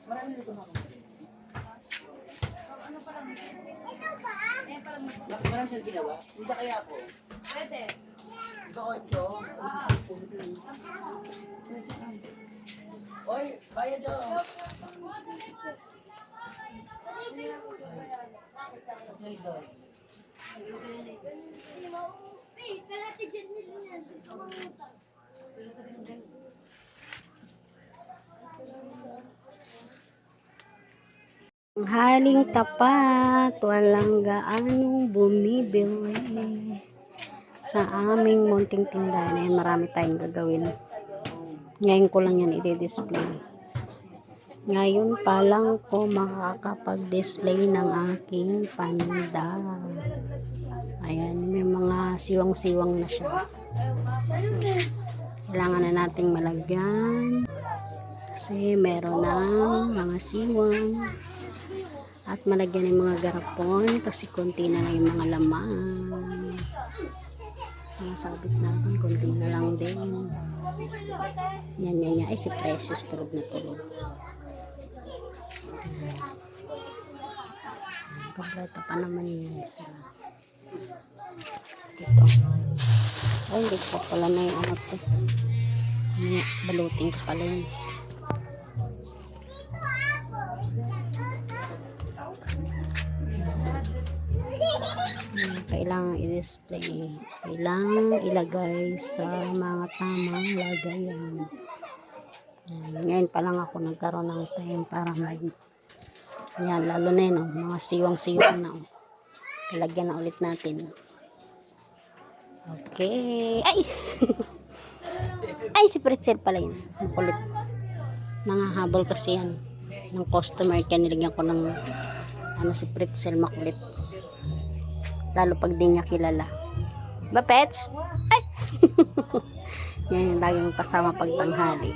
Marami nito ako. Marami siyang ginawa. Hindi kaya ako. Pwede. Oy, bayad daw. Ang haling tapat, walang gaanong bumibili. Sa aming munting tindahan, ay marami tayong gagawin. Ngayon ko lang yan i-display. Ngayon pa lang ko makakapag-display ng aking paninda. Ayan, may mga siwang-siwang na siya. Kailangan na nating malagyan. Kasi meron ng mga siwang. At malagyan ng mga garapon kasi konti na lang yung mga laman. Masabit natin, konti na lang din. Yan. Ay, si Precious tulog na tulog. Kompleto pa naman yun sa dito. Ay, hindi ko pala na yung ano to. Balutin ko pala yun. Kailangan i-display, kailangan ilagay sa mga tamang lagayan. Ngayon pa lang ako nagkaroon ng time para yan, lalo na yun, mga siwang-siwang na ilagyan na ulit natin. Okay, ay ay, si Pretzel pala yun, ang kulit, nangahabol kasi yan ng customer, kaya nilagyan ko ng ano, si Pretzel makulit. Lalo pag di niya kilala. Ba, pets? Ay! Yan yung lagi mong kasama pag tanghali.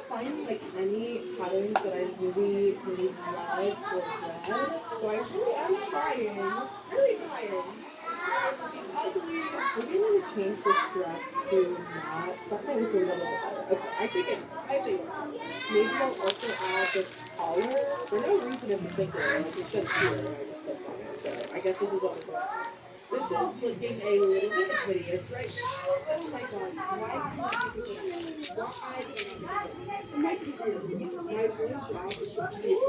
Find like any patterns that I really like for that. So I really am trying. I really want to change this dress to not something to a little bit better. Okay, I think maybe I'll also add this collar. For no reason in particular, like it's just here. I just clicked on it. So I guess this is what I'm doing. This is looking a little bit hideous right now. Oh my god, why can't you do this? My real job is to create